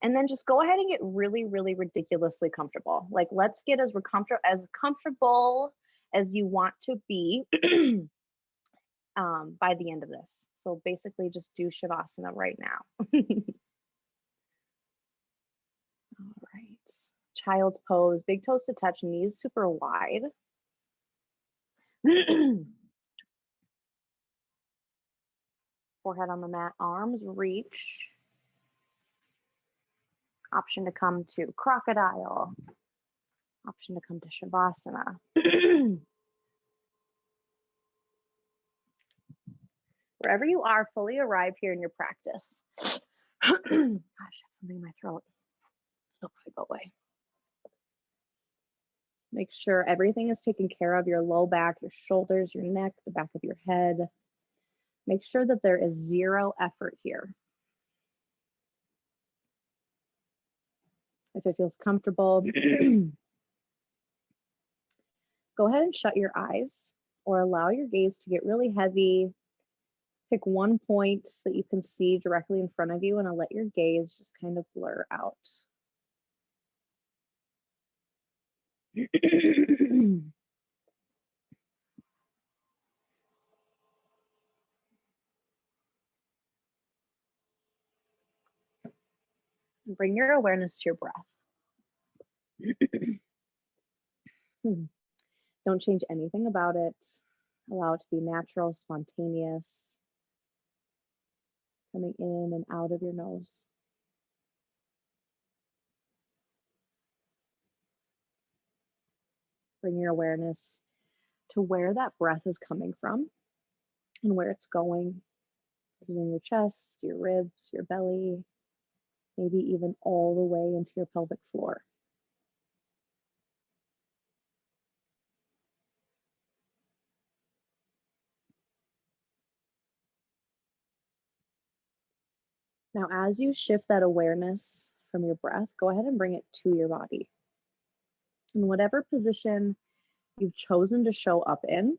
And then just go ahead and get really, really ridiculously comfortable. Like, let's get as comfortable as you want to be by the end of this. So basically just do Shavasana right now. All right. Child's pose, big toes to touch, knees super wide. Forehead on the mat, arms reach. Option to come to crocodile. Option to come to Shavasana. Wherever you are, fully arrive here in your practice. Gosh, I have something in my throat. It'll probably go away. Make sure everything is taken care of, your low back, your shoulders, your neck, the back of your head. Make sure that there is zero effort here. If it feels comfortable, go ahead and shut your eyes or allow your gaze to get really heavy. Pick one point that you can see directly in front of you and I'll let your gaze just kind of blur out. Bring your awareness to your breath. Don't change anything about it. Allow it to be natural, spontaneous, coming in and out of your nose. Bring your awareness to where that breath is coming from and where it's going. Is it in your chest, your ribs, your belly, maybe even all the way into your pelvic floor? Now, as you shift that awareness from your breath, go ahead and bring it to your body. In whatever position you've chosen to show up in,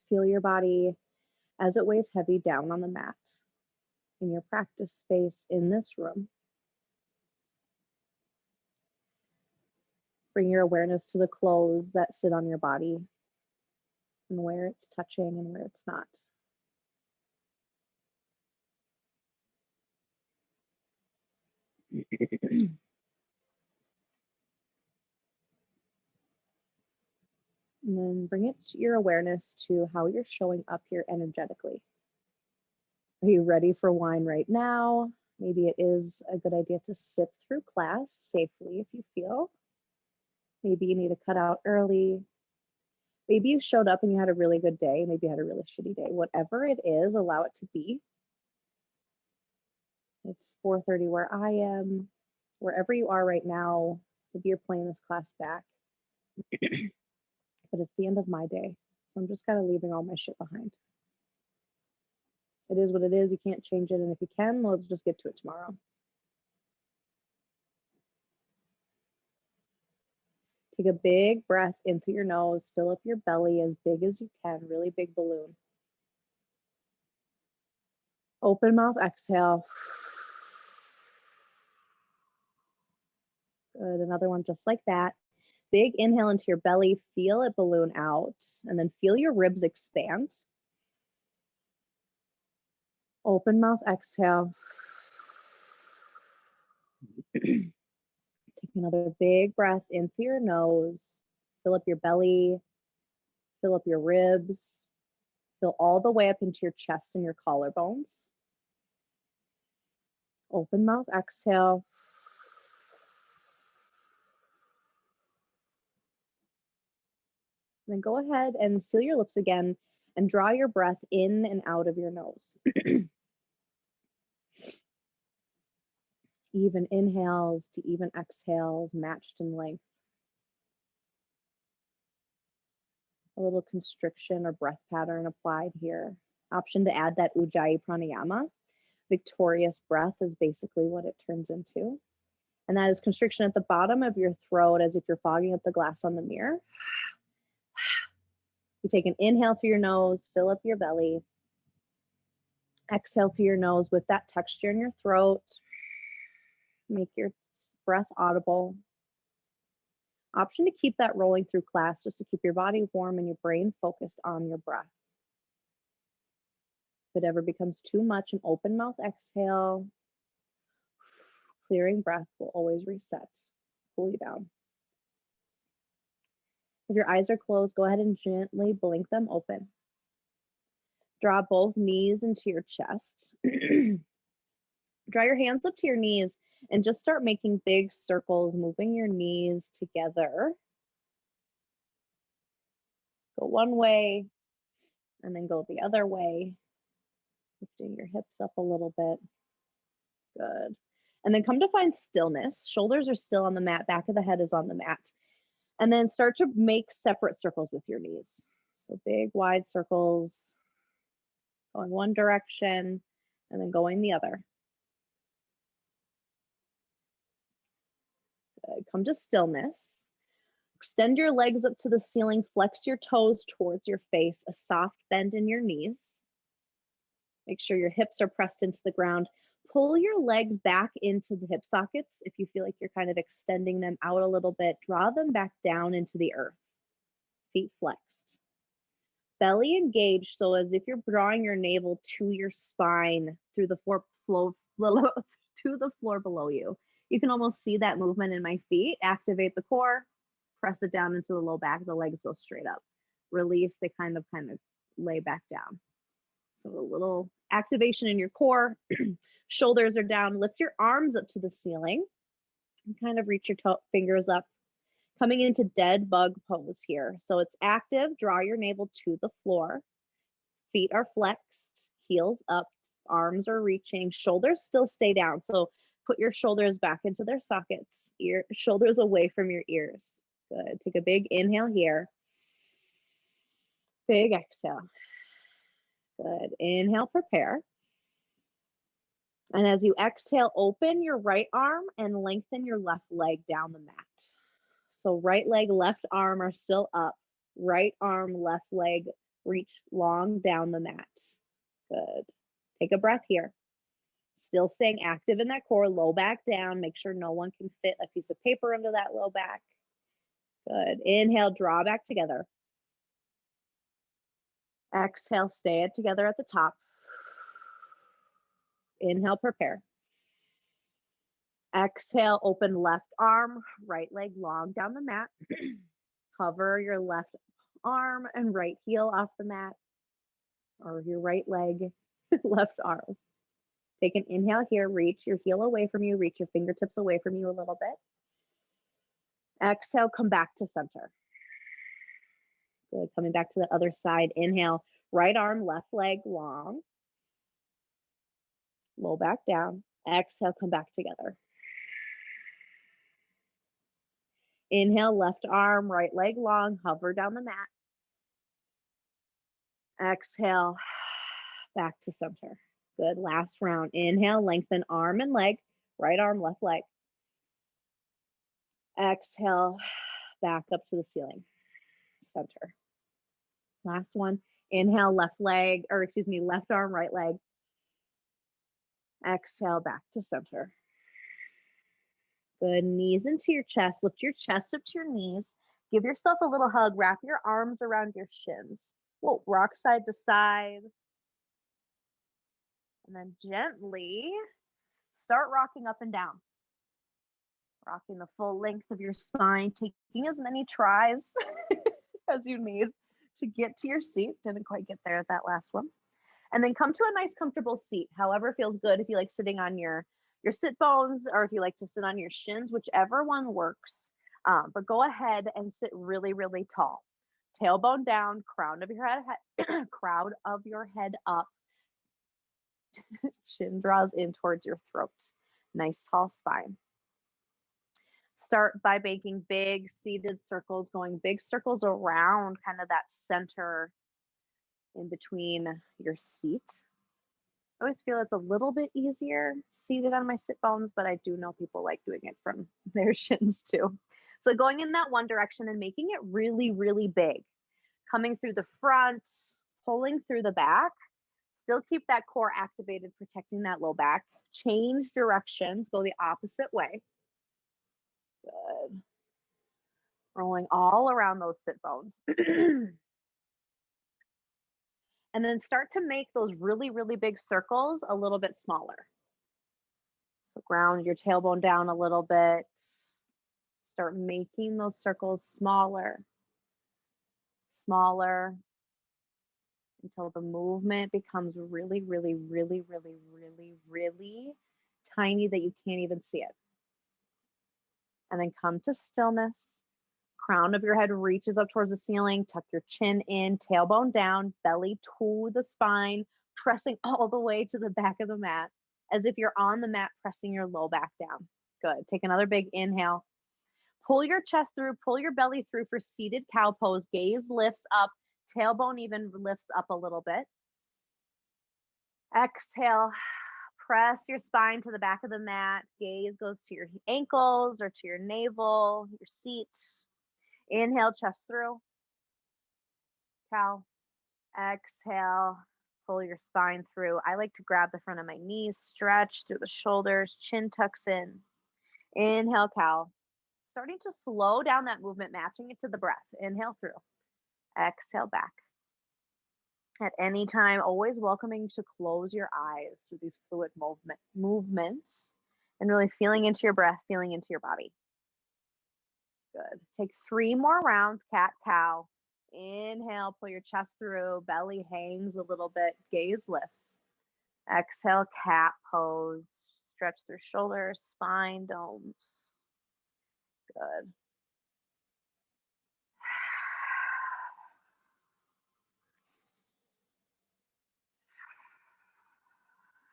feel your body as it weighs heavy down on the mat in your practice space in this room. Bring your awareness to the clothes that sit on your body and where it's touching and where it's not. And then bring it to your awareness to how you're showing up here energetically. Are you ready for wine right now? Maybe it is a good idea to sit through class safely if you feel. Maybe you need to cut out early. Maybe you showed up and you had a really good day. Maybe you had a really shitty day. Whatever it is, allow it to be. It's 4:30 where I am. Wherever you are right now, maybe you're playing this class back. But it's the end of my day. So I'm just kind of leaving all my shit behind. It is what it is. You can't change it. And if you can, let's just get to it tomorrow. Take a big breath in through your nose. Fill up your belly as big as you can. Really big balloon. Open mouth, exhale. Good. Another one just like that. Big inhale into your belly. Feel it balloon out. And then feel your ribs expand. Open mouth, exhale. Take another big breath in through your nose. Fill up your belly. Fill up your ribs. Fill all the way up into your chest and your collarbones. Open mouth, exhale. Then go ahead and seal your lips again and draw your breath in and out of your nose. Even inhales to even exhales matched in length. A little constriction or breath pattern applied here. Option to add that Ujjayi Pranayama. Victorious breath is basically what it turns into. And that is constriction at the bottom of your throat as if you're fogging up the glass on the mirror. You take an inhale through your nose, fill up your belly. Exhale through your nose with that texture in your throat. Make your breath audible. Option to keep that rolling through class just to keep your body warm and your brain focused on your breath. If it ever becomes too much, an open mouth exhale, clearing breath will always reset, cool you down. If your eyes are closed, go ahead and gently blink them open. Draw both knees into your chest. Draw your hands up to your knees and just start making big circles, moving your knees together. Go one way and then go the other way. Lifting your hips up a little bit. Good. And then come to find stillness. Shoulders are still on the mat. Back of the head is on the mat. And then start to make separate circles with your knees. So big, wide circles, going one direction and then going the other. Good. Come to stillness. Extend your legs up to the ceiling. Flex your toes towards your face. A soft bend in your knees. Make sure your hips are pressed into the ground. Pull your legs back into the hip sockets. If you feel like you're kind of extending them out a little bit, draw them back down into the earth. Feet flexed. Belly engaged, so as if you're drawing your navel to your spine through the floor to the floor below you. You can almost see that movement in my feet. Activate the core, press it down into the low back. The legs go straight up. Release, they kind of lay back down. So a little activation in your core. Shoulders are down. Lift your arms up to the ceiling and kind of reach your fingers up. Coming into dead bug pose here. So it's active. Draw your navel to the floor. Feet are flexed. Heels up. Arms are reaching. Shoulders still stay down. So put your shoulders back into their sockets. Shoulders away from your ears. Good. Take a big inhale here. Big exhale. Good. Inhale, prepare. And as you exhale, open your right arm and lengthen your left leg down the mat. So right leg, left arm are still up. Right arm, left leg, reach long down the mat. Good. Take a breath here. Still staying active in that core, low back down. Make sure no one can fit a piece of paper under that low back. Good. Inhale, draw back together. Exhale, stay it together at the top. Inhale, prepare. Exhale, open left arm, right leg long down the mat. Hover your left arm and right heel off the mat, or your right leg, left arm. Take an inhale here, reach your heel away from you, reach your fingertips away from you a little bit. Exhale, come back to center. Good, coming back to the other side. Inhale, right arm, left leg long. Low back down. Exhale, come back together. Inhale, left arm, right leg long, hover down the mat. Exhale, back to center. Good, last round. Inhale, lengthen arm and leg, right arm, left leg. Exhale, back up to the ceiling, center. Last one. Inhale, left arm, right leg. Exhale, back to center. Good, knees into your chest. Lift your chest up to your knees. Give yourself a little hug. Wrap your arms around your shins. Whoa, rock side to side. And then gently start rocking up and down. Rocking the full length of your spine, taking as many tries as you need to get to your seat. Didn't quite get there at that last one. And then come to a nice comfortable seat, however feels good. If you like sitting on your sit bones, or if you like to sit on your shins, whichever one works. But go ahead and sit really, really tall. Tailbone down, crown of your head up. Chin draws in towards your throat. Nice tall spine. Start by making big seated circles, going big circles around kind of that center in between your seat. I always feel it's a little bit easier seated on my sit bones, but I do know people like doing it from their shins too. So going in that one direction and making it really, really big. Coming through the front, pulling through the back, Still keep that core activated, protecting that low back. Change directions, go the opposite way. Good. Rolling all around those sit bones. And then start to make those really, really big circles a little bit smaller. So ground your tailbone down a little bit. Start making those circles smaller, smaller, until the movement becomes really, really, really, really, really, really tiny that you can't even see it. And then come to stillness. Crown of your head reaches up towards the ceiling. Tuck your chin in, tailbone down, belly to the spine, pressing all the way to the back of the mat, as if you're on the mat, pressing your low back down. Good. Take another big inhale. Pull your chest through, pull your belly through for seated cow pose. Gaze lifts up, tailbone even lifts up a little bit. Exhale, press your spine to the back of the mat. Gaze goes to your ankles or to your navel, your seat. Inhale, chest through. Cow. Exhale, pull your spine through. I like to grab the front of my knees, stretch through the shoulders, chin tucks in. Inhale, cow. Starting to slow down that movement, matching it to the breath. Inhale through. Exhale back. At any time, always welcoming to close your eyes through these fluid movements and really feeling into your breath, feeling into your body. Good. Take 3 more rounds, cat, cow. Inhale, pull your chest through, belly hangs a little bit, gaze lifts. Exhale, cat pose. Stretch through shoulders, spine, domes. Good.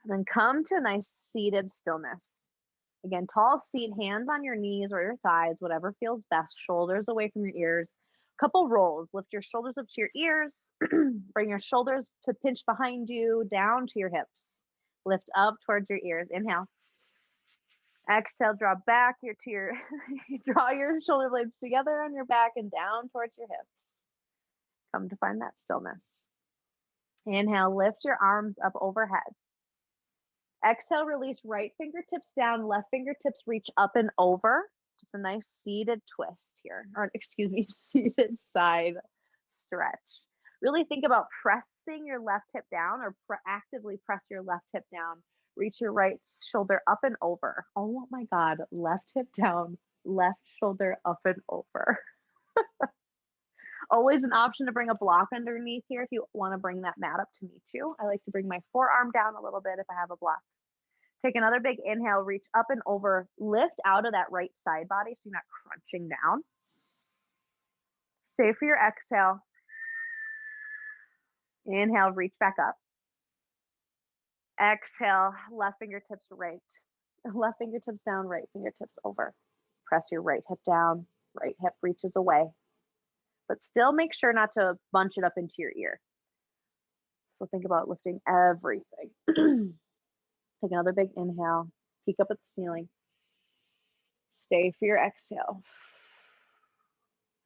Then come to a nice seated stillness. Again, tall seat, hands on your knees or your thighs, whatever feels best, shoulders away from your ears. Couple rolls, lift your shoulders up to your ears, bring your shoulders to pinch behind you, down to your hips. Lift up towards your ears, inhale. Exhale, draw back draw your shoulder blades together on your back and down towards your hips. Come to find that stillness. Inhale, lift your arms up overhead. Exhale, release right fingertips down, left fingertips reach up and over. Just a nice seated twist here, or excuse me, seated side stretch. Really think about pressing your left hip down or actively press your left hip down. Reach your right shoulder up and over. Oh my God, left hip down, left shoulder up and over. Always an option to bring a block underneath here if you want to bring that mat up to meet you. I like to bring my forearm down a little bit if I have a block. Take another big inhale, reach up and over, lift out of that right side body so you're not crunching down. Stay for your exhale. Inhale, reach back up. Exhale, left fingertips right. Left fingertips down, right fingertips over. Press your right hip down, right hip reaches away. But still make sure not to bunch it up into your ear. So think about lifting everything. Take another big inhale, peek up at the ceiling. Stay for your exhale.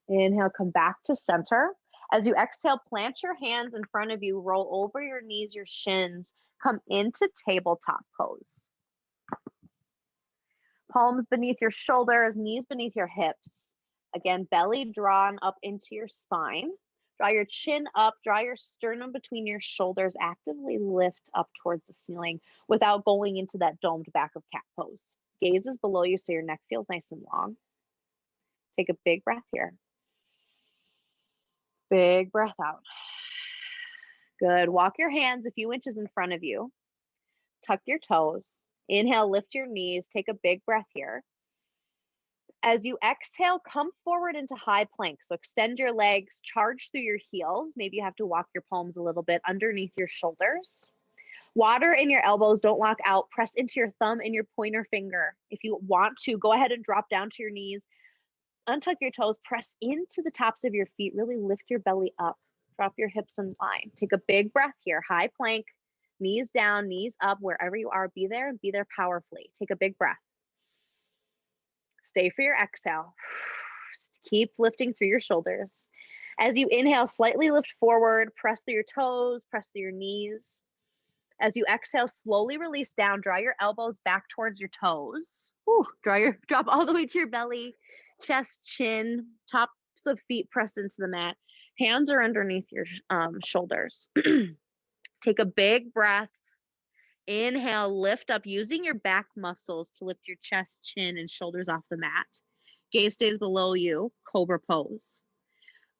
Inhale, come back to center. As you exhale, plant your hands in front of you, roll over your knees, your shins, come into tabletop pose. Palms beneath your shoulders, knees beneath your hips. Again, belly drawn up into your spine. Draw your chin up, draw your sternum between your shoulders, actively lift up towards the ceiling without going into that domed back of cat pose. Gaze is below you so your neck feels nice and long. Take a big breath here. Big breath out. Good. Walk your hands a few inches in front of you. Tuck your toes. Inhale, lift your knees. Take a big breath here. As you exhale, come forward into high plank. So extend your legs, charge through your heels. Maybe you have to walk your palms a little bit underneath your shoulders. Water in your elbows, don't lock out. Press into your thumb and your pointer finger. If you want to, go ahead and drop down to your knees. Untuck your toes, press into the tops of your feet. Really lift your belly up. Drop your hips in line. Take a big breath here. High plank, knees down, knees up. Wherever you are, be there and be there powerfully. Take a big breath. Stay for your exhale. Keep lifting through your shoulders. As you inhale, slightly lift forward, press through your toes, press through your knees. As you exhale, slowly release down, draw your elbows back towards your toes. Drop all the way to your belly, chest, chin, tops of feet pressed into the mat. Hands are underneath your shoulders. Take a big breath. Inhale, lift up using your back muscles to lift your chest, chin, and shoulders off the mat. Gaze stays below you, cobra pose.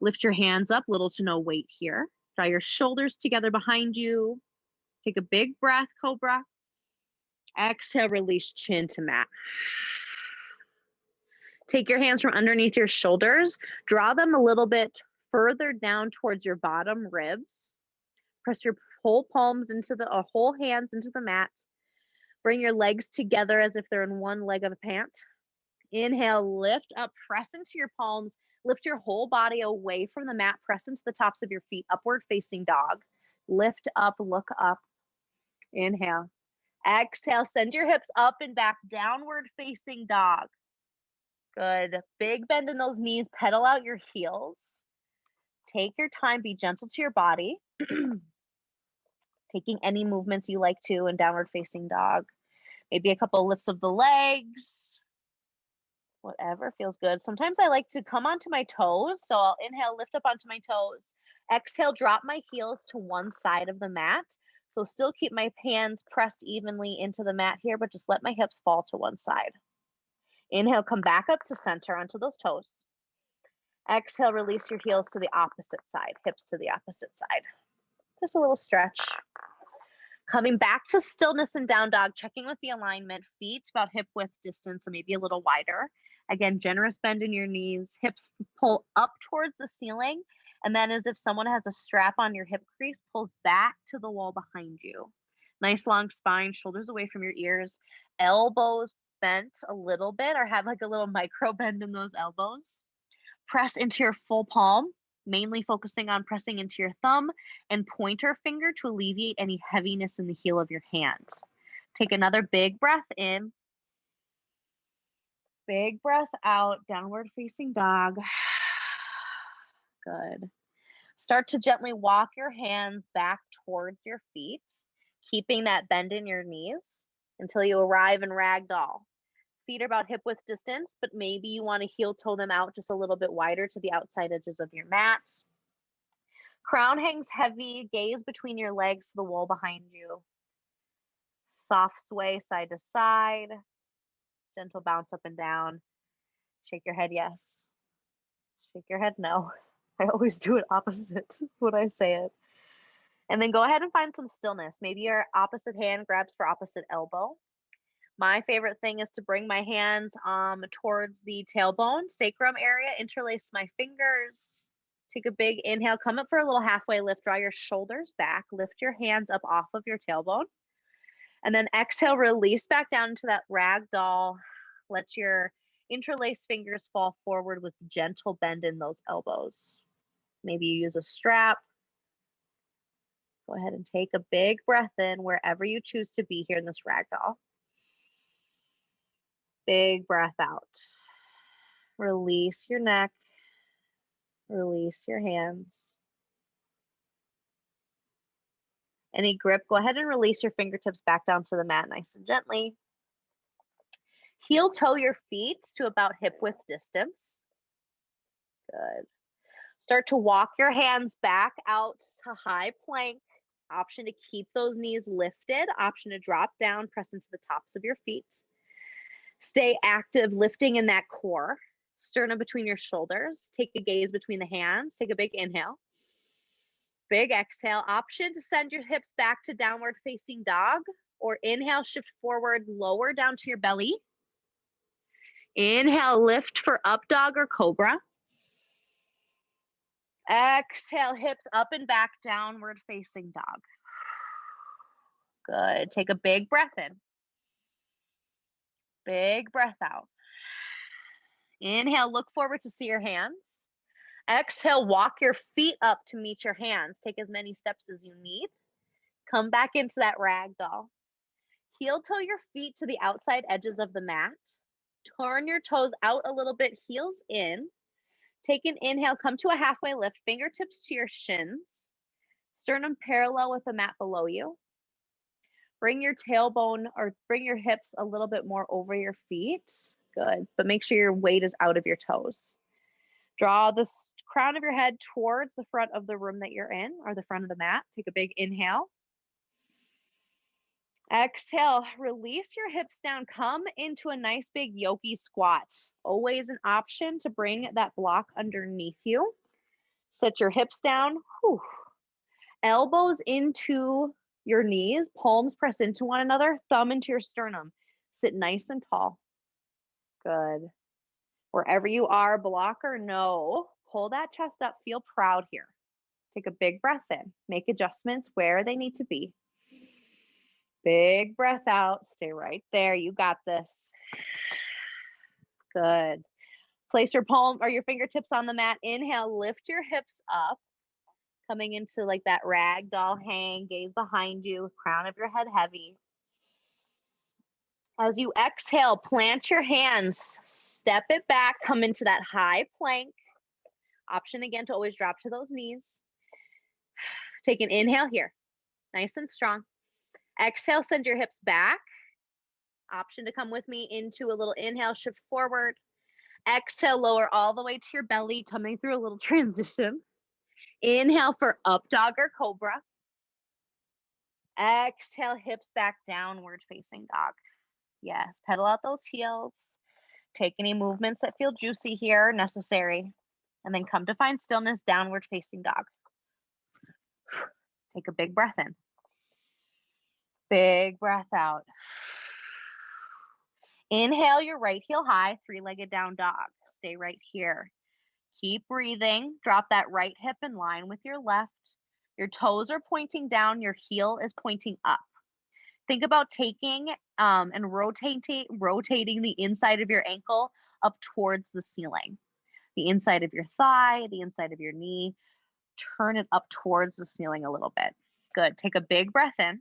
Lift your hands up, little to no weight here. Draw your shoulders together behind you. Take a big breath, cobra. Exhale, release chin to mat. Take your hands from underneath your shoulders. Draw them a little bit further down towards your bottom ribs. Press your whole palms into the whole hands into the mat. Bring your legs together as if they're in one leg of a pant. Inhale, lift up, press into your palms. Lift your whole body away from the mat. Press into the tops of your feet, upward facing dog. Lift up, look up. Inhale. Exhale, send your hips up and back, downward facing dog. Good. Big bend in those knees, pedal out your heels. Take your time, be gentle to your body. Taking any movements you like to in downward facing dog. Maybe a couple lifts of the legs. Whatever feels good. Sometimes I like to come onto my toes. So I'll inhale, lift up onto my toes. Exhale, drop my heels to one side of the mat. So still keep my hands pressed evenly into the mat here, but just let my hips fall to one side. Inhale, come back up to center onto those toes. Exhale, release your heels to the opposite side, hips to the opposite side. Just a little stretch. Coming back to stillness and down dog, checking with the alignment, feet about hip width distance, so maybe a little wider. Again, generous bend in your knees, hips pull up towards the ceiling, and then as if someone has a strap on your hip crease, pulls back to the wall behind you. Nice long spine, shoulders away from your ears, elbows bent a little bit, or have like a little micro bend in those elbows. Press into your full palm, mainly focusing on pressing into your thumb and pointer finger to alleviate any heaviness in the heel of your hand. Take another big breath in. Big breath out, downward facing dog. Good. Start to gently walk your hands back towards your feet, keeping that bend in your knees until you arrive in ragdoll. Feet are about hip width distance, but maybe you want to heel toe them out just a little bit wider to the outside edges of your mat. Crown hangs heavy, gaze between your legs to the wall behind you. Soft sway side to side, gentle bounce up and down. Shake your head yes. Shake your head no. I always do it opposite when I say it. And then go ahead and find some stillness. Maybe your opposite hand grabs for opposite elbow. My favorite thing is to bring my hands towards the tailbone, sacrum area, interlace my fingers. Take a big inhale, come up for a little halfway lift, draw your shoulders back, lift your hands up off of your tailbone. And then exhale, release back down into that rag doll. Let your interlaced fingers fall forward with gentle bend in those elbows. Maybe you use a strap. Go ahead and take a big breath in wherever you choose to be here in this rag doll. Big breath out. Release your neck. Release your hands. Any grip, go ahead and release your fingertips back down to the mat nice and gently. Heel toe your feet to about hip width distance. Good. Start to walk your hands back out to high plank. Option to keep those knees lifted. Option to drop down, press into the tops of your feet. Stay active, lifting in that core. Sternum between your shoulders. Take a gaze between the hands. Take a big inhale. Big exhale. Option to send your hips back to downward facing dog, or inhale, shift forward, lower down to your belly. Inhale, lift for up dog or cobra. Exhale, hips up and back, downward facing dog. Good. Take a big breath in. Big breath out. Inhale, look forward to see your hands. Exhale, walk your feet up to meet your hands. Take as many steps as you need. Come back into that rag doll. Heel toe your feet to the outside edges of the mat. Turn your toes out a little bit, heels in. Take an inhale, come to a halfway lift, fingertips to your shins. Sternum parallel with the mat below you. Bring your tailbone or bring your hips a little bit more over your feet. Good. But make sure your weight is out of your toes. Draw the crown of your head towards the front of the room that you're in or the front of the mat. Take a big inhale. Exhale, release your hips down. Come into a nice big yogi squat. Always an option to bring that block underneath you. Sit your hips down. Whew. Elbows into your knees, palms press into one another, thumb into your sternum. Sit nice and tall. Good. Wherever you are, block or no, pull that chest up, feel proud here. Take a big breath in, make adjustments where they need to be. Big breath out, stay right there, you got this. Good. Place your palm or your fingertips on the mat. Inhale, lift your hips up, coming into like that ragdoll hang, gaze behind you, crown of your head heavy. As you exhale, plant your hands, step it back, come into that high plank. Option again to always drop to those knees. Take an inhale here, nice and strong. Exhale, send your hips back. Option to come with me into a little inhale, shift forward. Exhale, lower all the way to your belly, coming through a little transition. Inhale for up dog or cobra. Exhale, hips back, downward facing dog. Yes, pedal out those heels. Take any movements that feel juicy here, necessary. And then come to find stillness, downward facing dog. Take a big breath in. Big breath out. Inhale your right heel high, three-legged down dog. Stay right here. Keep breathing. Drop that right hip in line with your left. Your toes are pointing down. Your heel is pointing up. Think about taking and rotating the inside of your ankle up towards the ceiling. The inside of your thigh, the inside of your knee. Turn it up towards the ceiling a little bit. Good. Take a big breath in.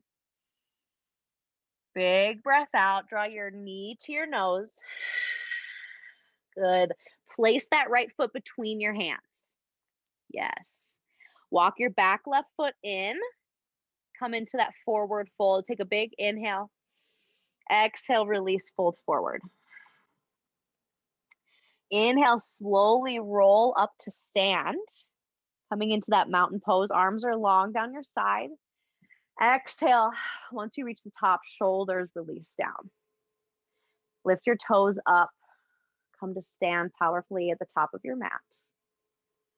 Big breath out. Draw your knee to your nose. Good. Place that right foot between your hands. Yes. Walk your back left foot in. Come into that forward fold. Take a big inhale. Exhale, release, fold forward. Inhale, slowly roll up to stand. Coming into that mountain pose. Arms are long down your side. Exhale. Once you reach the top, shoulders release down. Lift your toes up. Come to stand powerfully at the top of your mat.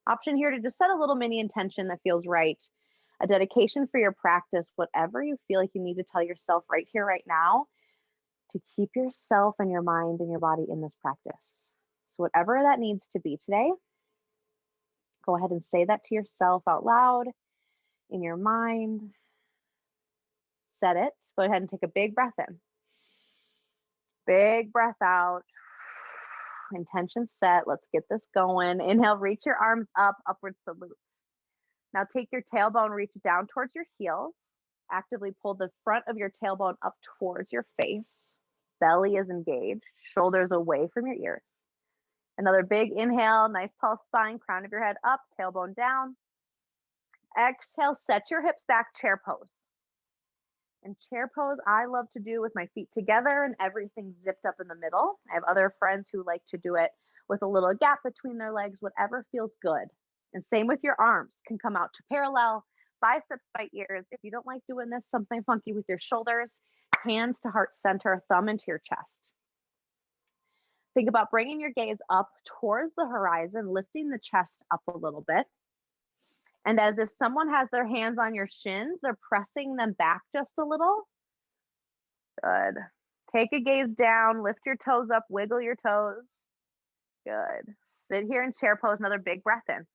Option here to just set a little mini intention that feels right. A dedication for your practice, whatever you feel like you need to tell yourself right here, right now, to keep yourself and your mind and your body in this practice. So whatever that needs to be today, go ahead and say that to yourself out loud, in your mind. Set it. Go ahead and take a big breath in. Big breath out. Intention set. Let's get this going. Inhale, reach your arms up, upward salutes. Now take your tailbone, reach down towards your heels. Actively pull the front of your tailbone up towards your face. Belly is engaged, shoulders away from your ears. Another big inhale, nice tall spine, crown of your head up, tailbone down. Exhale, set your hips back, chair pose. And chair pose, I love to do with my feet together and everything zipped up in the middle. I have other friends who like to do it with a little gap between their legs, whatever feels good. And same with your arms, can come out to parallel, biceps by ears. If you don't like doing this, something funky with your shoulders, hands to heart center, thumb into your chest. Think about bringing your gaze up towards the horizon, lifting the chest up a little bit. And as if someone has their hands on your shins, they're pressing them back just a little. Good. Take a gaze down, lift your toes up, wiggle your toes. Good. Sit here in chair pose, another big breath in.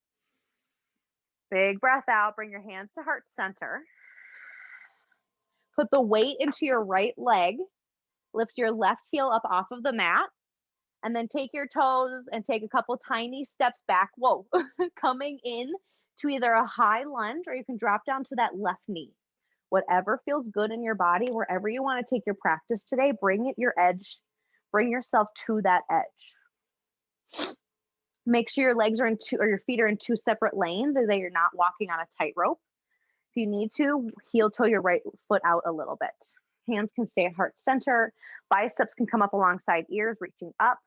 Big breath out, bring your hands to heart center. Put the weight into your right leg. Lift your left heel up off of the mat. And then take your toes and take a couple tiny steps back. Whoa, coming in to either a high lunge or you can drop down to that left knee. Whatever feels good in your body, wherever you want to take your practice today, bring it your edge. Bring yourself to that edge. Make sure your legs are in two, or your feet are in two separate lanes, as that you're not walking on a tightrope. If you need to, heel toe your right foot out a little bit. Hands can stay at heart center. Biceps can come up alongside ears, reaching up.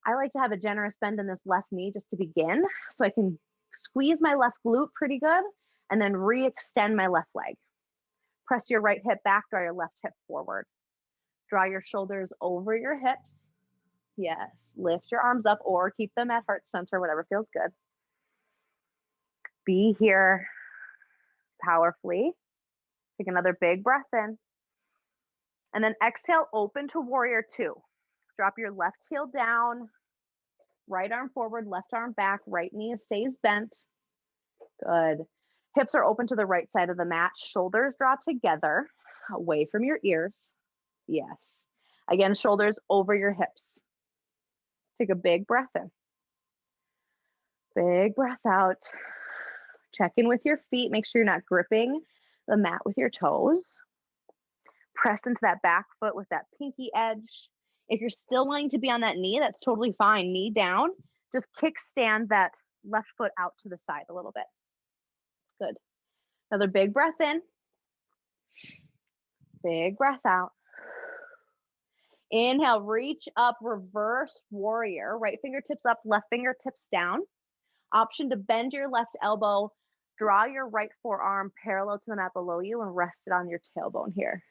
I like to have a generous bend in this left knee just to begin, so I can squeeze my left glute pretty good and then re-extend my left leg. Press your right hip back, draw your left hip forward. Draw your shoulders over your hips. Yes, lift your arms up or keep them at heart center, whatever feels good. Be here powerfully. Take another big breath in. And then exhale, open to warrior two. Drop your left heel down, right arm forward, left arm back, right knee stays bent. Good. Hips are open to the right side of the mat. Shoulders draw together, away from your ears. Yes. Again, shoulders over your hips. Take a big breath in. Big breath out. Check in with your feet. Make sure you're not gripping the mat with your toes. Press into that back foot with that pinky edge. If you're still wanting to be on that knee, that's totally fine. Knee down. Just kickstand that left foot out to the side a little bit. Good. Another big breath in. Big breath out. Inhale, reach up, reverse warrior. Right fingertips up, left fingertips down. Option to bend your left elbow. Draw your right forearm parallel to the mat below you and rest it on your tailbone here.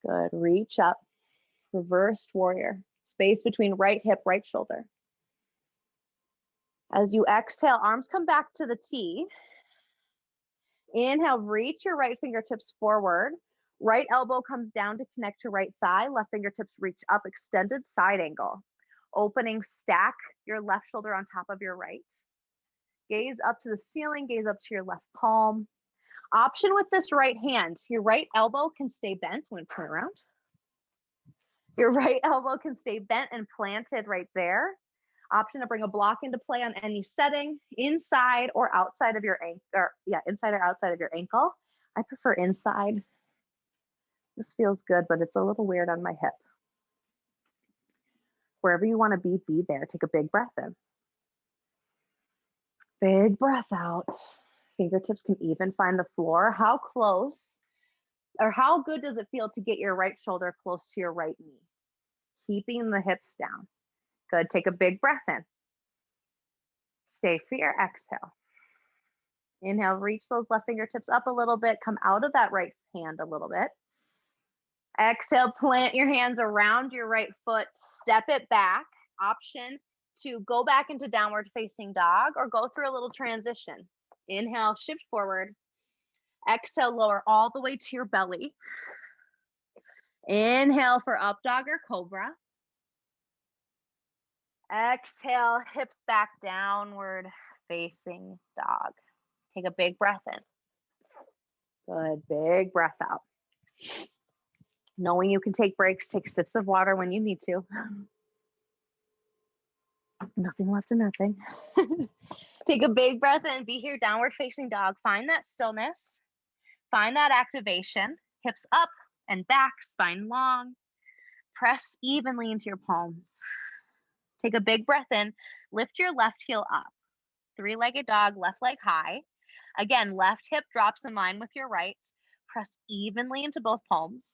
Good. Reach up. Reversed warrior. Space between right hip, right shoulder. As you exhale, arms come back to the T. Inhale, reach your right fingertips forward. Right elbow comes down to connect to right thigh. Left fingertips reach up, extended side angle. Opening, stack your left shoulder on top of your right. Gaze up to the ceiling, gaze up to your left palm. Option with this right hand, your right elbow can stay bent. I'm going to turn around. Your right elbow can stay bent and planted right there. Option to bring a block into play on any setting, inside or outside of your ankle, inside or outside of your ankle. I prefer inside. This feels good, but it's a little weird on my hip. Wherever you want to be there. Take a big breath in. Big breath out. Fingertips can even find the floor. How close or how good does it feel to get your right shoulder close to your right knee? Keeping the hips down. Good. Take a big breath in. Stay for your exhale. Inhale, reach those left fingertips up a little bit. Come out of that right hand a little bit. Exhale, plant your hands around your right foot. Step it back. Option to go back into downward facing dog or go through a little transition. Inhale, shift forward. Exhale, lower all the way to your belly. Inhale for up dog or cobra. Exhale, hips back, downward facing dog. Take a big breath in. Good, big breath out. Knowing you can take breaks, take sips of water when you need to. Nothing left of nothing. Take a big breath in, be here, downward facing dog. Find that stillness. Find that activation. Hips up and back, spine long. Press evenly into your palms. Take a big breath in, lift your left heel up. Three-legged dog, left leg high. Again, left hip drops in line with your right. Press evenly into both palms.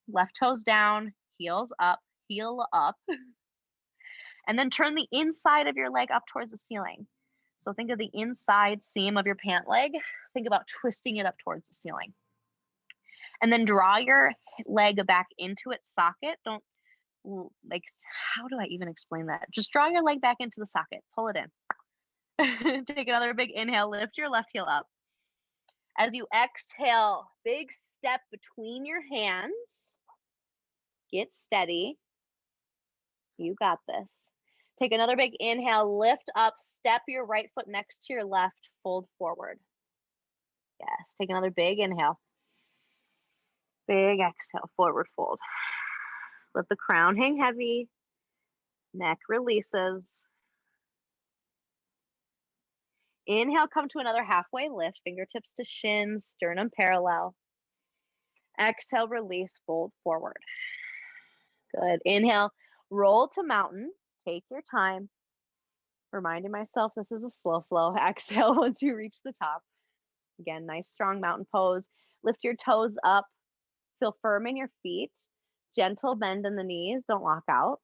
Left toes down, heels up, heel up. And then turn the inside of your leg up towards the ceiling. So think of the inside seam of your pant leg. Think about twisting it up towards the ceiling. And then draw your leg back into its socket. Don't, like, how do I even explain that? Just draw your leg back into the socket. Pull it in. Take another big inhale. Lift your left heel up. As you exhale, big step between your hands. Get steady. You got this. Take another big inhale. Lift up. Step your right foot next to your left. Fold forward. Yes. Take another big inhale. Big exhale. Forward fold. Let the crown hang heavy. Neck releases. Inhale, come to another halfway lift. Fingertips to shins, sternum parallel. Exhale, release, fold forward. Good. Inhale, roll to mountain. Take your time. Reminding myself this is a slow flow. Exhale once you reach the top. Again, nice strong mountain pose. Lift your toes up. Feel firm in your feet. Gentle bend in the knees. Don't lock out.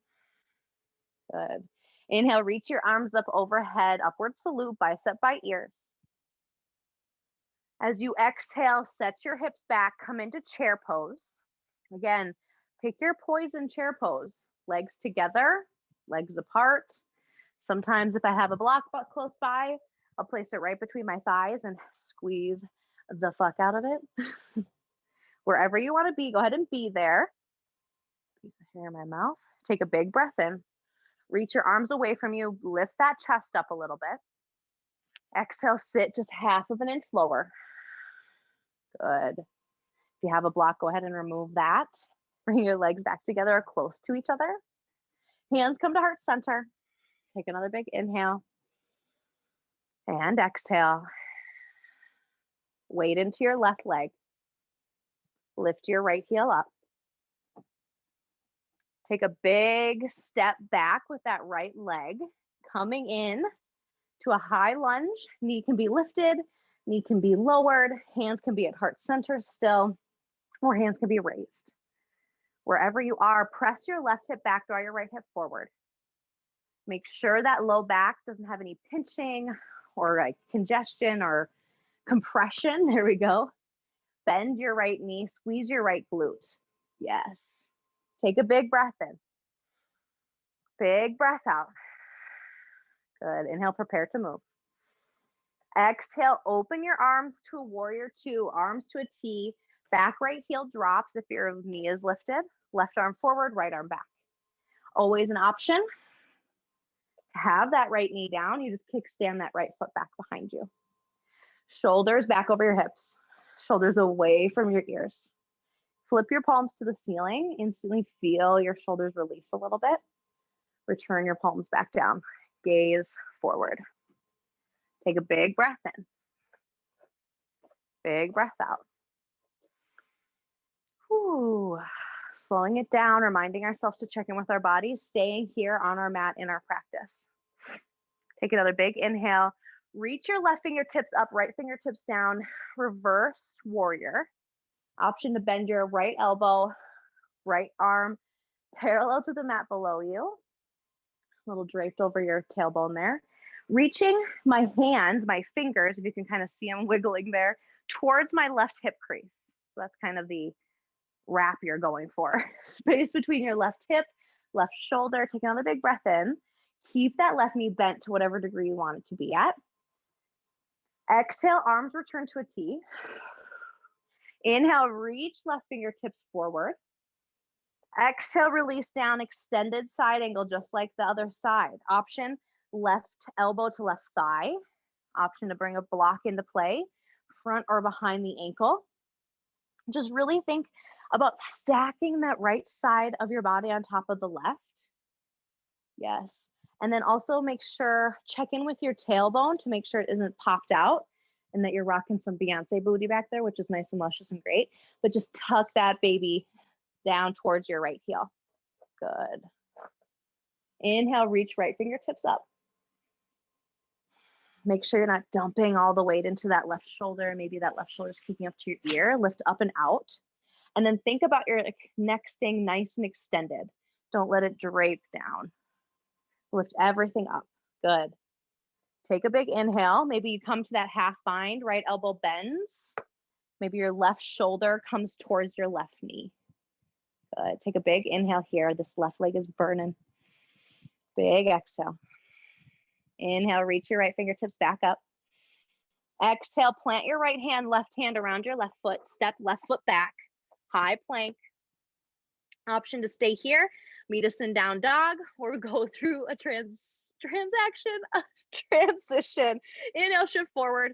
Good. Inhale, reach your arms up overhead, upward salute, bicep by ears. As you exhale, set your hips back, come into chair pose. Again, pick your poise in chair pose. Legs together, legs apart. Sometimes if I have a block butt close by, I'll place it right between my thighs and squeeze the fuck out of it. Wherever you want to be, go ahead and be there. Piece of hair in my mouth. Take a big breath in. Reach your arms away from you. Lift that chest up a little bit. Exhale, sit just half of an inch lower. Good. If you have a block, go ahead and remove that. Bring your legs back together or close to each other. Hands come to heart center. Take another big inhale. And exhale. Weight into your left leg. Lift your right heel up. Take a big step back with that right leg. Coming in to a high lunge. Knee can be lifted. Knee can be lowered. Hands can be at heart center still. Or hands can be raised. Wherever you are, press your left hip back, draw your right hip forward. Make sure that low back doesn't have any pinching or like congestion or compression. There we go. Bend your right knee, squeeze your right glute. Yes. Take a big breath in. Big breath out. Good. Inhale, prepare to move. Exhale, open your arms to a warrior two, arms to a T. Back right heel drops if your knee is lifted. Left arm forward, right arm back. Always an option to have that right knee down. You just kickstand that right foot back behind you. Shoulders back over your hips. Shoulders away from your ears. Flip your palms to the ceiling. Instantly feel your shoulders release a little bit. Return your palms back down. Gaze forward. Take a big breath in. Big breath out. Whew. Slowing it down, reminding ourselves to check in with our bodies, staying here on our mat in our practice. Take another big inhale. Reach your left fingertips up, right fingertips down. Reverse warrior. Option to bend your right elbow, right arm parallel to the mat below you. A little draped over your tailbone there. Reaching my hands, my fingers, if you can kind of see them wiggling there, towards my left hip crease. So that's kind of the wrap you're going for. Space between your left hip, left shoulder. Take another big breath in. Keep that left knee bent to whatever degree you want it to be at. Exhale, arms return to a T. Inhale, reach left fingertips forward. Exhale, release down, extended side angle, just like the other side. Option, left elbow to left thigh. Option to bring a block into play, front or behind the ankle. Just really think about stacking that right side of your body on top of the left. Yes. And then also make sure, check in with your tailbone to make sure it isn't popped out and that you're rocking some Beyonce booty back there, which is nice and luscious and great. But just tuck that baby down towards your right heel. Good. Inhale, reach right fingertips up. Make sure you're not dumping all the weight into that left shoulder. Maybe that left shoulder is kicking up to your ear. Lift up and out. And then think about your neck staying nice and extended. Don't let it drape down. Lift everything up. Good. Take a big inhale. Maybe you come to that half bind, right elbow bends. Maybe your left shoulder comes towards your left knee. Good. Take a big inhale here. This left leg is burning. Big exhale. Inhale, reach your right fingertips back up. Exhale, plant your right hand, left hand around your left foot. Step left foot back. High plank. Option to stay here, meet us in down dog, or go through a transition. Inhale, shift forward.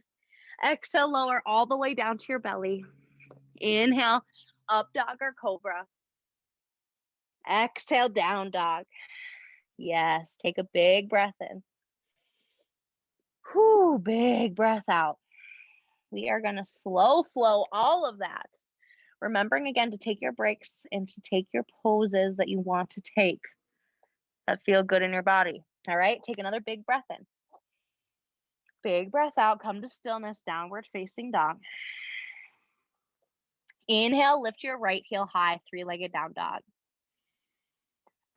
Exhale, lower all the way down to your belly. Inhale, up dog or cobra. Exhale, down dog. Yes, take a big breath in. Whew, big breath out. We are going to slow flow all of that. Remembering again to take your breaks and to take your poses that you want to take that feel good in your body. All right, take another big breath in. Big breath out, come to stillness, downward facing dog. Inhale, lift your right heel high, three-legged down dog.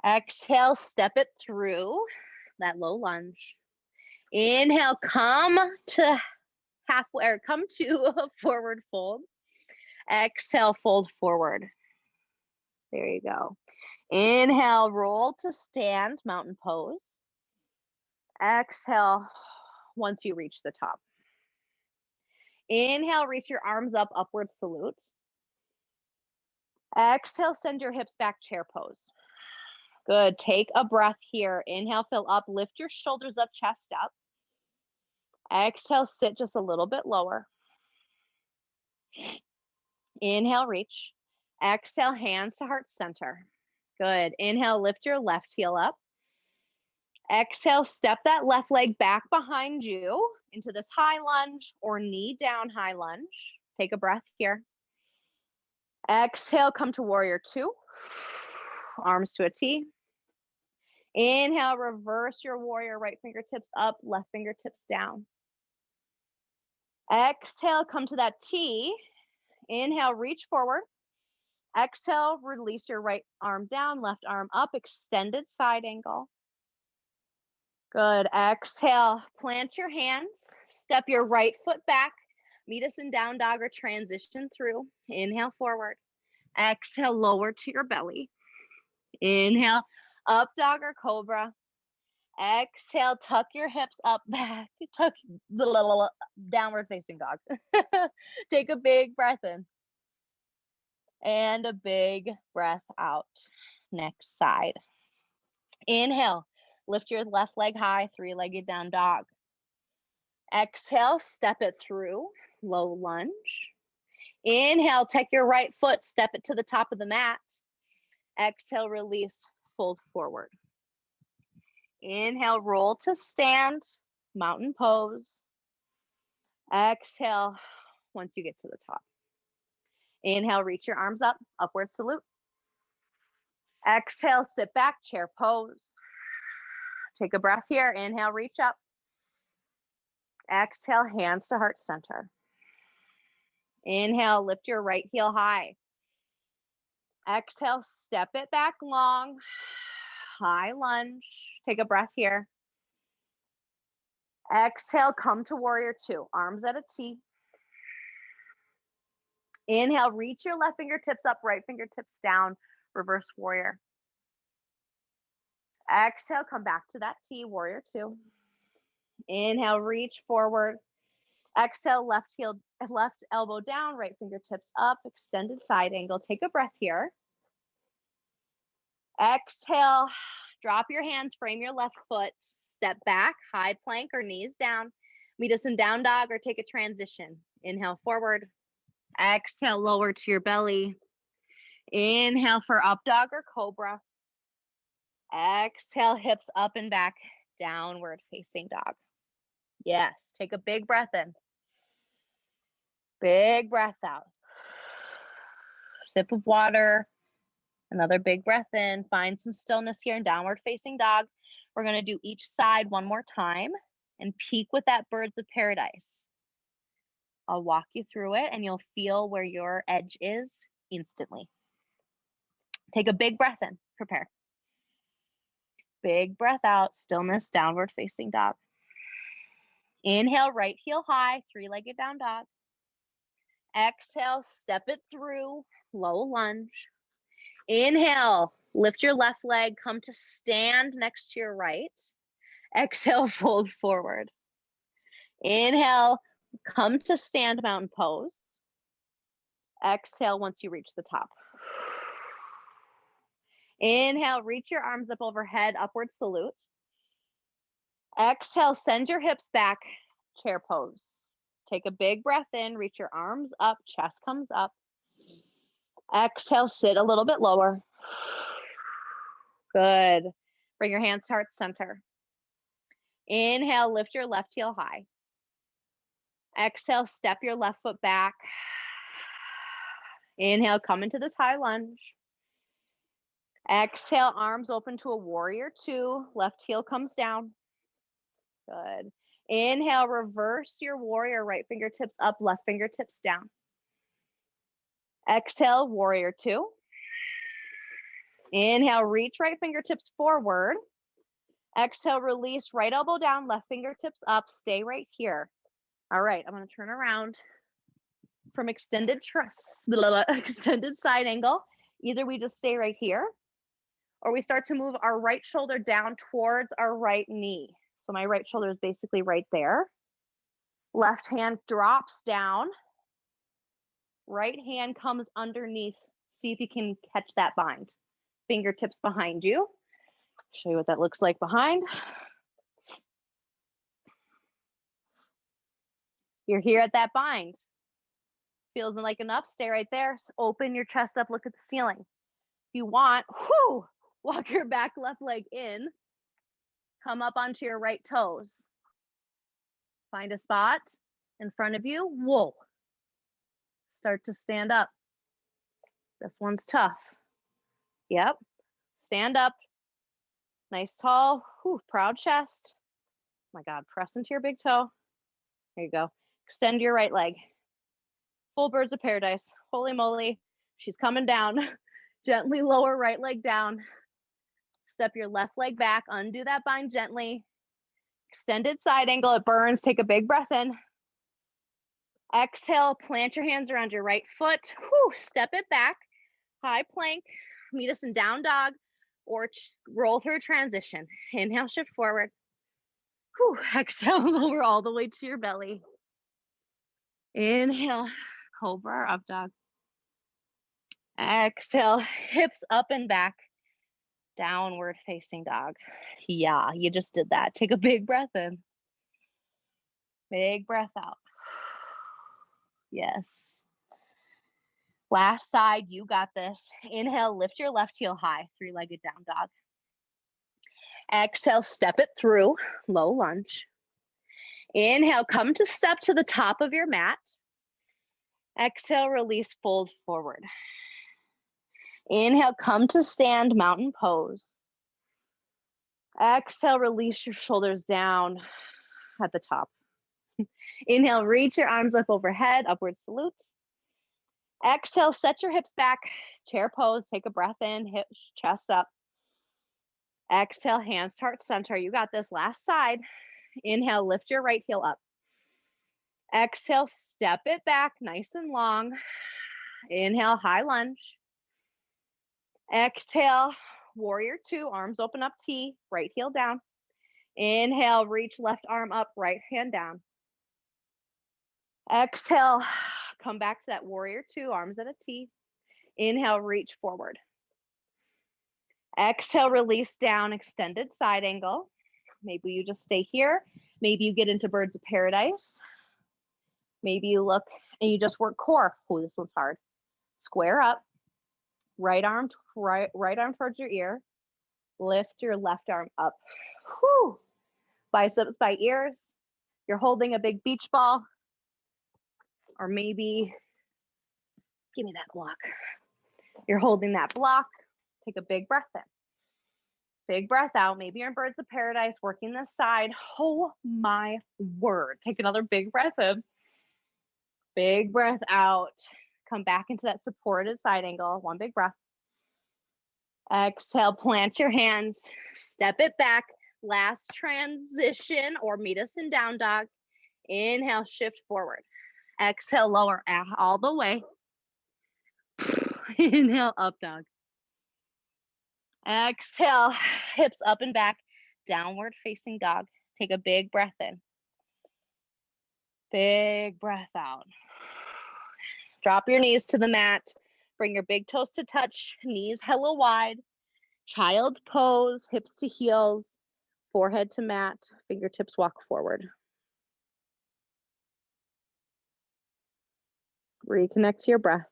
Exhale, step it through that low lunge. Inhale, come to halfway or come to a forward fold. Exhale, fold forward. There you go. Inhale, roll to stand, mountain pose. Exhale once you reach the top. Inhale, reach your arms up, upward salute. Exhale, send your hips back, chair pose. Good. Take a breath here. Inhale, fill up, lift your shoulders up, chest up. Exhale, sit just a little bit lower. Inhale, reach. Exhale, hands to heart center. Good. Inhale, lift your left heel up. Exhale, step that left leg back behind you into this high lunge or knee down high lunge. Take a breath here. Exhale, come to warrior two. Arms to a T. Inhale, reverse your warrior, right fingertips up, left fingertips down. Exhale, come to that T. Inhale, reach forward. Exhale, release your right arm down, left arm up, extended side angle. Good. Exhale, plant your hands, step your right foot back, meet us in down dog or transition through. Inhale, forward. Exhale, lower to your belly. Inhale, up dog or cobra. Exhale, tuck your hips up back, tuck the little downward facing dog. Take a big breath in and a big breath out. Next side. Inhale, lift your left leg high, three-legged down dog. Exhale, step it through, low lunge. Inhale, take your right foot, step it to the top of the mat. Exhale, release, fold forward. Inhale, roll to stand, mountain pose. Exhale, once you get to the top. Inhale, reach your arms up, upward salute. Exhale, sit back, chair pose. Take a breath here. Inhale, reach up. Exhale, hands to heart center. Inhale, lift your right heel high. Exhale, step it back long. High lunge. Take a breath here. Exhale, come to warrior two. Arms at a T. Inhale, reach your left fingertips up, right fingertips down. Reverse warrior. Exhale, come back to that T, warrior two. Inhale, reach forward. Exhale, left elbow down, right fingertips up, extended side angle. Take a breath here. Exhale, drop your hands, frame your left foot, step back, high plank or knees down. Meet us in down dog or take a transition. Inhale, forward. Exhale, lower to your belly. Inhale for up dog or cobra. Exhale, hips up and back, downward facing dog. Yes, take a big breath in. Big breath out. Sip of water. Another big breath in. Find some stillness here in downward facing dog. We're going to do each side one more time and peek with that birds of paradise. I'll walk you through it and you'll feel where your edge is instantly. Take a big breath in. Prepare. Big breath out. Stillness, downward facing dog. Inhale, right heel high, three-legged down dog. Exhale, step it through, low lunge. Inhale, lift your left leg, come to stand next to your right. Exhale, fold forward. Inhale, come to stand mountain pose. Exhale once you reach the top. Inhale, reach your arms up overhead, upward salute. Exhale, send your hips back, chair pose. Take a big breath in, reach your arms up, chest comes up. Exhale, sit a little bit lower. Good. Bring your hands to heart center. Inhale, lift your left heel high. Exhale, step your left foot back. Inhale, come into this high lunge. Exhale, arms open to a warrior two. Left heel comes down. Good. Inhale, reverse your warrior, right fingertips up, left fingertips down. Exhale, warrior two. Inhale, reach right fingertips forward. Exhale, release, right elbow down, left fingertips up. Stay right here. All right, I'm going to turn around from extended side angle. Either we just stay right here, or we start to move our right shoulder down towards our right knee. So my right shoulder is basically right there. Left hand drops down. Right hand comes underneath. See if you can catch that bind. Fingertips behind you. Show you what that looks like behind. You're here at that bind. Feels like enough, stay right there. Open your chest up, look at the ceiling. If you want, walk your back left leg in. Come up onto your right toes. Find a spot in front of you. Whoa. Start to stand up. This one's tough. Yep. Stand up. Nice tall, proud chest. Oh my God, press into your big toe. There you go. Extend your right leg. Full birds of paradise. Holy moly. She's coming down. Gently lower right leg down. Step your left leg back. Undo that bind gently. Extended side angle. It burns. Take a big breath in. Exhale. Plant your hands around your right foot. Step it back. High plank. Meet us in down dog or roll through transition. Inhale, shift forward. Exhale, lower all the way to your belly. Inhale, cobra or up dog. Exhale, hips up and back. Downward facing dog. Yeah, you just did that. Take a big breath in. Big breath out. Yes. Last side, you got this. Inhale, lift your left heel high, three-legged down dog. Exhale, step it through, low lunge. Inhale, come to step to the top of your mat. Exhale, release, fold forward. Inhale, come to stand, mountain pose. Exhale, release your shoulders down at the top. Inhale, reach your arms up overhead, upward salute. Exhale, set your hips back, chair pose, take a breath in, hips, chest up. Exhale, hands to heart center. You got this. Last side. Inhale, lift your right heel up. Exhale, step it back nice and long. Inhale, high lunge. Exhale, warrior two, arms open up T, right heel down. Inhale, reach left arm up, right hand down. Exhale, come back to that warrior two, arms at a T. Inhale, reach forward. Exhale, release down, extended side angle. Maybe you just stay here. Maybe you get into birds of paradise. Maybe you look and you just work core. Oh, this one's hard. Square up. Right arm towards your ear. Lift your left arm up. Biceps by ears. You're holding a big beach ball. Or maybe, give me that block. You're holding that block. Take a big breath in. Big breath out. Maybe you're in birds of paradise, working this side. Oh my word. Take another big breath in. Big breath out. Come back into that supported side angle. One big breath. Exhale, plant your hands. Step it back. Last transition or meet us in down dog. Inhale, shift forward. Exhale, lower all the way. Inhale, up dog. Exhale, hips up and back, downward facing dog. Take a big breath in. Big breath out. Drop your knees to the mat. Bring your big toes to touch, knees hella wide. Child pose, hips to heels, forehead to mat, fingertips walk forward. Reconnect to your breath.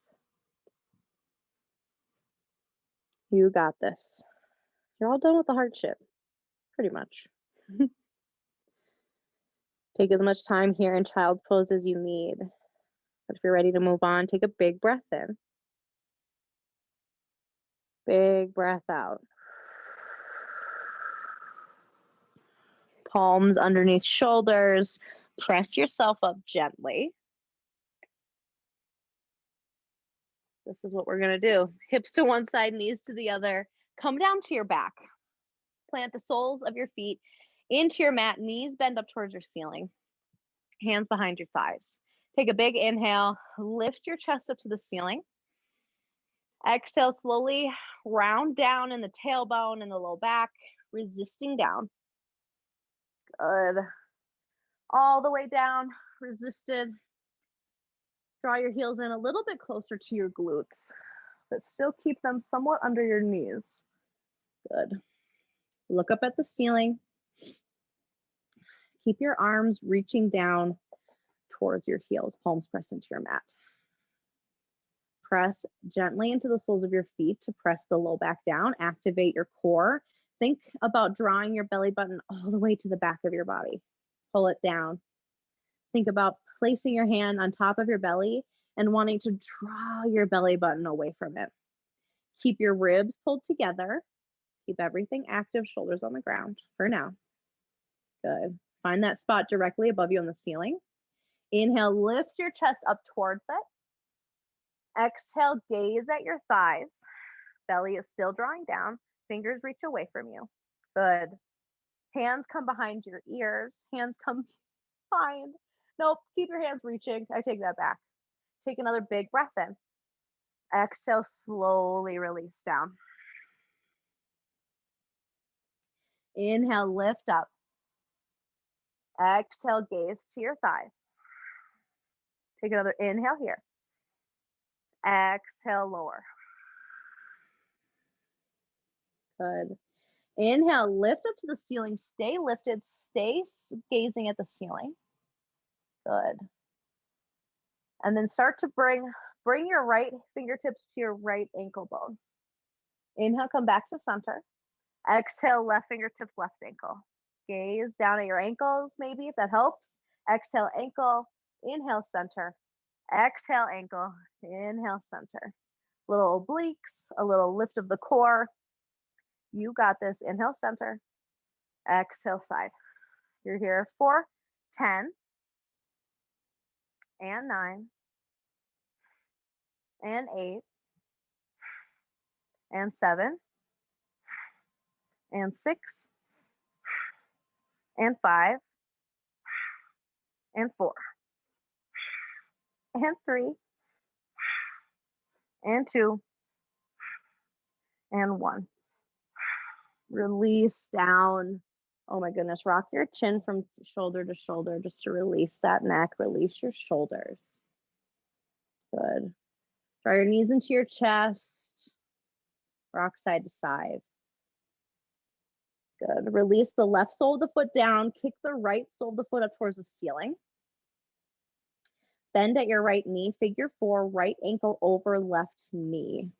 You got this. You're all done with the hardship, pretty much. Take as much time here in child pose as you need. But if you're ready to move on, take a big breath in. Big breath out. Palms underneath shoulders. Press yourself up gently. This is what we're gonna do. Hips to one side, knees to the other. Come down to your back. Plant the soles of your feet into your mat, knees bend up towards your ceiling, hands behind your thighs. Take a big inhale, lift your chest up to the ceiling. Exhale, slowly round down in the tailbone and the low back, resisting down. Good. All the way down, resisted. Draw your heels in a little bit closer to your glutes, but still keep them somewhat under your knees. Good. Look up at the ceiling. Keep your arms reaching down towards your heels, palms pressed into your mat. Press gently into the soles of your feet to press the low back down, activate your core. Think about drawing your belly button all the way to the back of your body. Pull it down. Think about placing your hand on top of your belly and wanting to draw your belly button away from it. Keep your ribs pulled together. Keep everything active, shoulders on the ground for now. Good. Find that spot directly above you on the ceiling. Inhale, lift your chest up towards it. Exhale, gaze at your thighs. Belly is still drawing down. Fingers reach away from you. Good. Hands come behind your ears. Hands come behind. Nope, keep your hands reaching. I take that back. Take another big breath in. Exhale, slowly release down. Inhale, lift up. Exhale, gaze to your thighs. Take another inhale here. Exhale, lower. Good. Inhale, lift up to the ceiling. Stay lifted. Stay gazing at the ceiling. Good. And then start to bring your right fingertips to your right ankle bone. Inhale, come back to center. Exhale, left fingertips, left ankle. Gaze down at your ankles, maybe, if that helps. Exhale, ankle. Inhale, center. Exhale, ankle. Inhale, center. Little obliques, a little lift of the core. You got this. Inhale, center. Exhale, side. You're here for 10 and 9 and 8 and 7 and 6 and 5 and 4 and 3 and 2 and 1. Release down. Oh my goodness, rock your chin from shoulder to shoulder just to release that neck. Release your shoulders. Good. Draw your knees into your chest. Rock side to side. Good. Release the left sole of the foot down. Kick the right sole of the foot up towards the ceiling. Bend at your right knee. Figure 4, right ankle over left knee.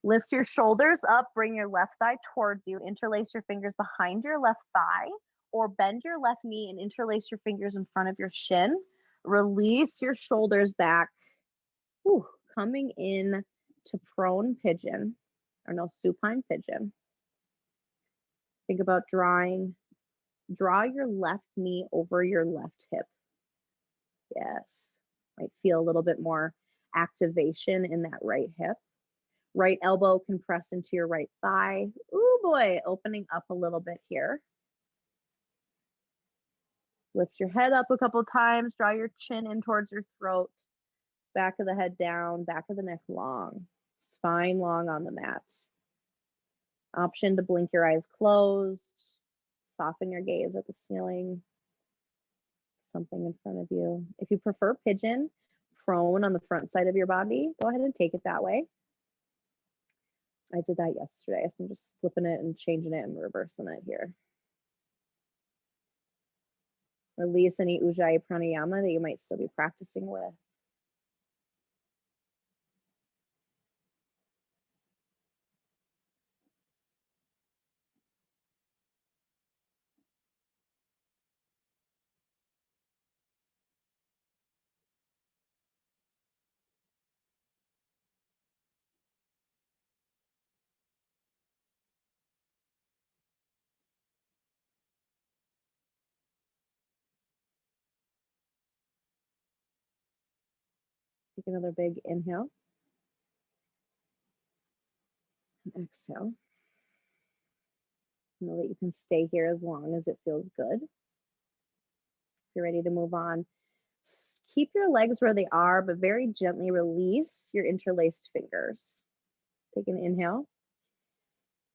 Lift your shoulders up. Bring your left thigh towards you. Interlace your fingers behind your left thigh, or bend your left knee and interlace your fingers in front of your shin. Release your shoulders back. Whew. Coming in to prone pigeon, or no, supine pigeon. Think about draw your left knee over your left hip. Yes, might feel a little bit more activation in that right hip. Right elbow can press into your right thigh. Ooh boy, opening up a little bit here. Lift your head up a couple times, draw your chin in towards your throat, back of the head down, back of the neck long, spine long on the mat. Option to blink your eyes closed, soften your gaze at the ceiling, something in front of you. If you prefer pigeon, prone on the front side of your body, go ahead and take it that way. I did that yesterday, so I'm just flipping it and changing it and reversing it here. Release any Ujjayi Pranayama that you might still be practicing with. Take another big inhale. Exhale. Know that you can stay here as long as it feels good. If you're ready to move on, keep your legs where they are, but very gently release your interlaced fingers. Take an inhale.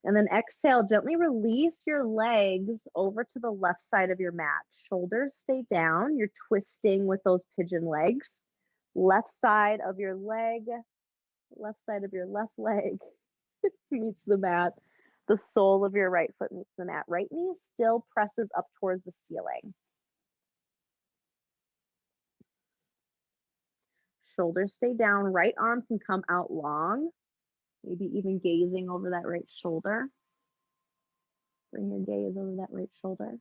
And then exhale, gently release your legs over to the left side of your mat. Shoulders stay down. You're twisting with those pigeon legs. Left side of your leg, left side of your left leg meets the mat. The sole of your right foot meets the mat. Right knee still presses up towards the ceiling. Shoulders stay down. Right arm can come out long, maybe even gazing over that right shoulder. Bring your gaze over that right shoulder.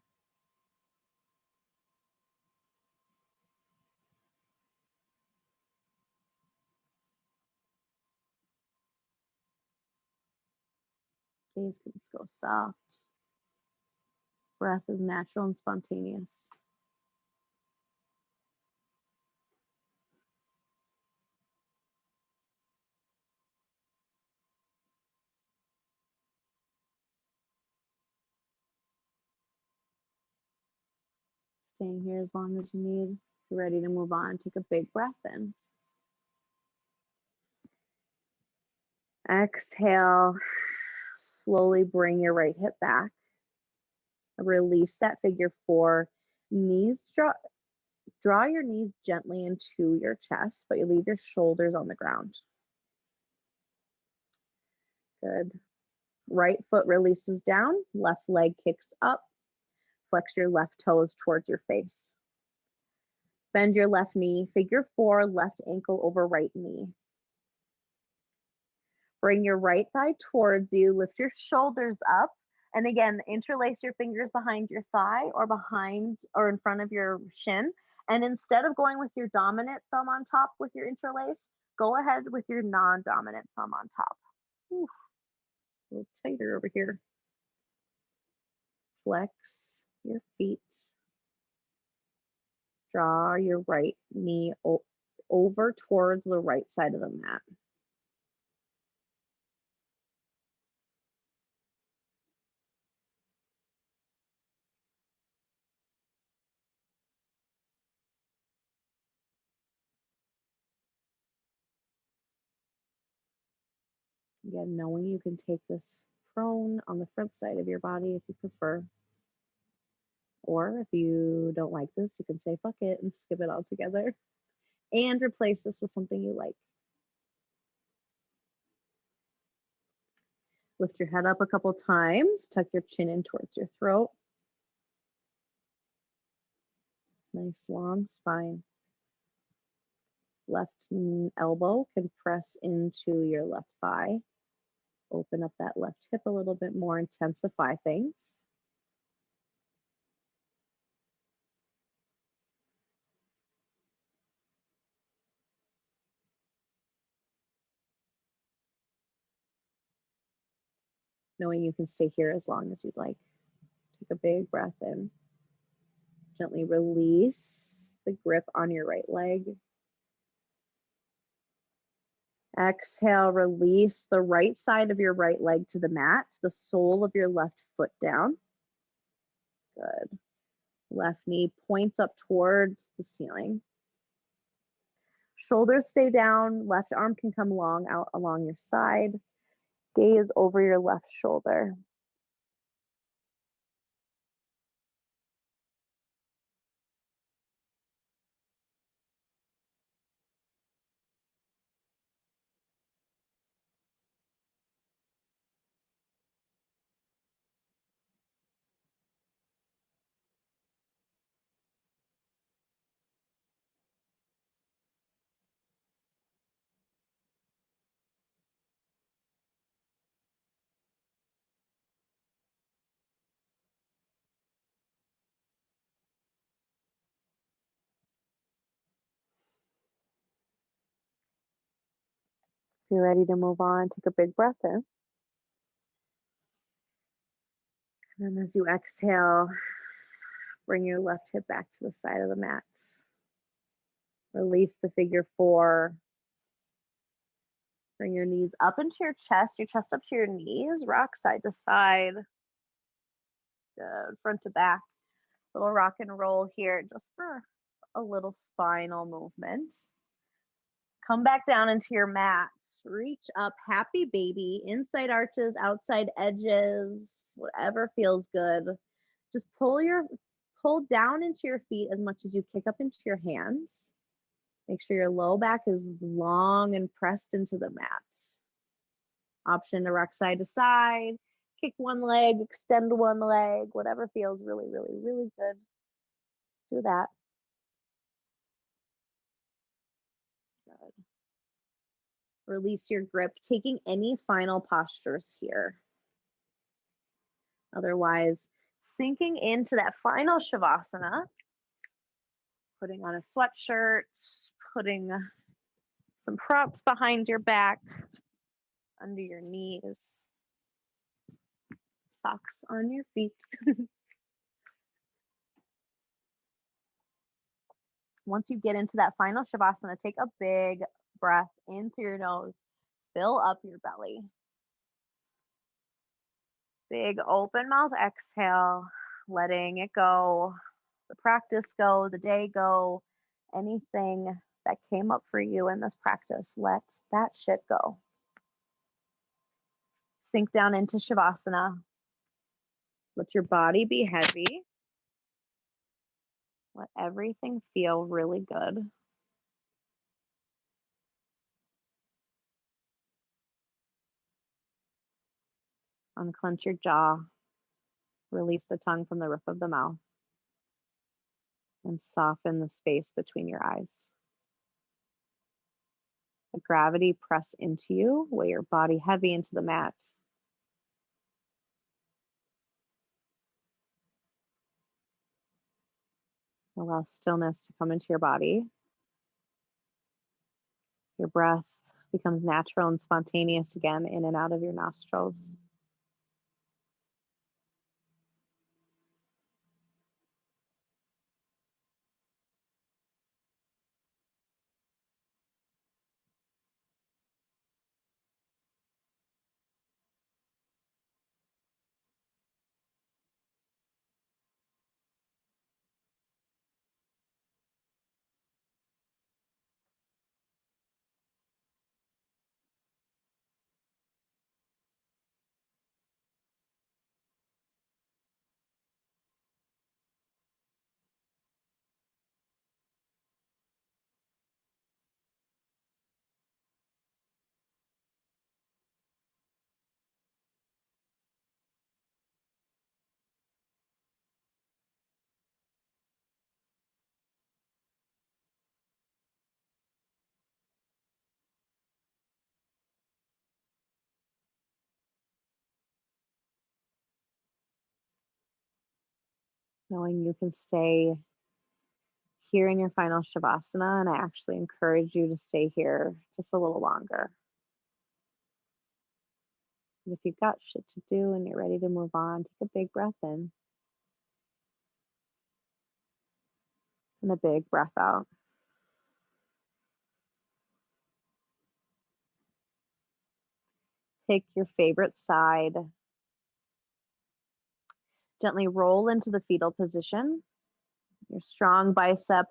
Gaze can go soft. Breath is natural and spontaneous. Staying here as long as you need. If you're ready to move on, take a big breath in. Exhale. Slowly bring your right hip back. Release that figure four. Knees draw your knees gently into your chest, but you leave your shoulders on the ground. Good. Right foot releases down, left leg kicks up. Flex your left toes towards your face. Bend your left knee, figure four, left ankle over right knee. Bring your right thigh towards you, lift your shoulders up. And again, interlace your fingers behind your thigh or behind or in front of your shin. And instead of going with your dominant thumb on top with your interlace, go ahead with your non-dominant thumb on top. Ooh, a little tighter over here. Flex your feet. Draw your right knee over towards the right side of the mat. Again, knowing you can take this prone on the front side of your body if you prefer. Or if you don't like this, you can say fuck it and skip it altogether and replace this with something you like. Lift your head up a couple times, tuck your chin in towards your throat. Nice long spine. Left elbow can press into your left thigh. Open up that left hip a little bit more, intensify things. Knowing you can stay here as long as you'd like. Take a big breath in. Gently release the grip on your right leg. Exhale, release the right side of your right leg to the mat, the sole of your left foot down. Good. Left knee points up towards the ceiling. Shoulders stay down, left arm can come long out along your side. Gaze over your left shoulder. If you're ready to move on, take a big breath in. And then as you exhale, bring your left hip back to the side of the mat. Release the figure four. Bring your knees up into your chest up to your knees. Rock side to side. Good, front to back. Little rock and roll here just for a little spinal movement. Come back down into your mat. Reach up, happy baby, inside arches, outside edges, whatever feels good. Just pull down into your feet as much as you kick up into your hands. Make sure your low back is long and pressed into the mat. Option to rock side to side, kick one leg, extend one leg, whatever feels really, really, really good. Do that. Good. Release your grip, taking any final postures here. Otherwise, sinking into that final Shavasana, putting on a sweatshirt, putting some props behind your back, under your knees, socks on your feet. Once you get into that final Shavasana, take a big breath in through your nose, fill up your belly. Big open mouth exhale, letting it go, the practice go, the day go, anything that came up for you in this practice, let that shit go. Sink down into Shavasana. Let your body be heavy. Let everything feel really good. Unclench your jaw. Release the tongue from the roof of the mouth. And soften the space between your eyes. The gravity press into you, weigh your body heavy into the mat. Allow stillness to come into your body. Your breath becomes natural and spontaneous again in and out of your nostrils. Knowing you can stay here in your final Shavasana, and I actually encourage you to stay here just a little longer. And if you've got shit to do and you're ready to move on, take a big breath in and a big breath out. Pick your favorite side. Gently roll into the fetal position. Your strong bicep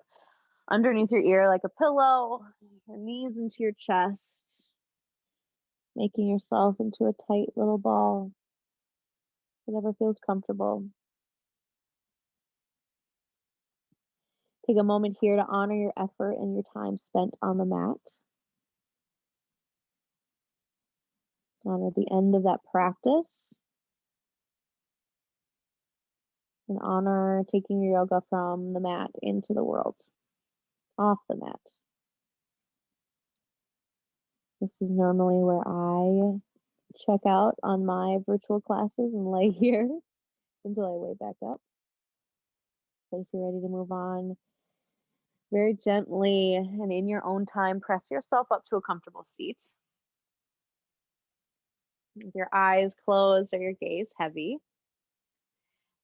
underneath your ear like a pillow, your knees into your chest, making yourself into a tight little ball, whatever feels comfortable. Take a moment here to honor your effort and your time spent on the mat. Honor the end of that practice. And honor taking your yoga from the mat into the world, off the mat. This is normally where I check out on my virtual classes and lay here until I wake back up. But if you're ready to move on, very gently and in your own time, press yourself up to a comfortable seat. With your eyes closed or your gaze heavy.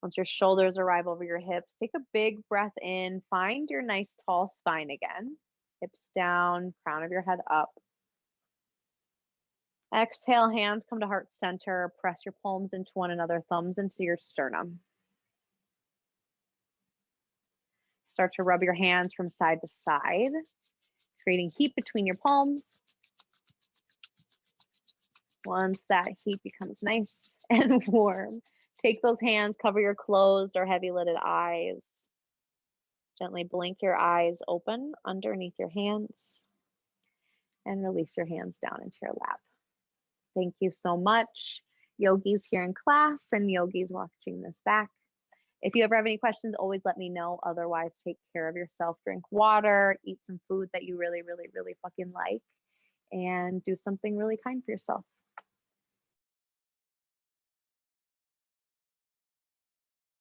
Once your shoulders arrive over your hips, take a big breath in. Find your nice tall spine again. Hips down, crown of your head up. Exhale, hands come to heart center. Press your palms into one another, thumbs into your sternum. Start to rub your hands from side to side, creating heat between your palms. Once that heat becomes nice and warm, take those hands, cover your closed or heavy lidded eyes. Gently blink your eyes open underneath your hands and release your hands down into your lap. Thank you so much, yogis here in class and yogis watching this back. If you ever have any questions, always let me know. Otherwise, take care of yourself, drink water, eat some food that you really, really, really fucking like, and do something really kind for yourself.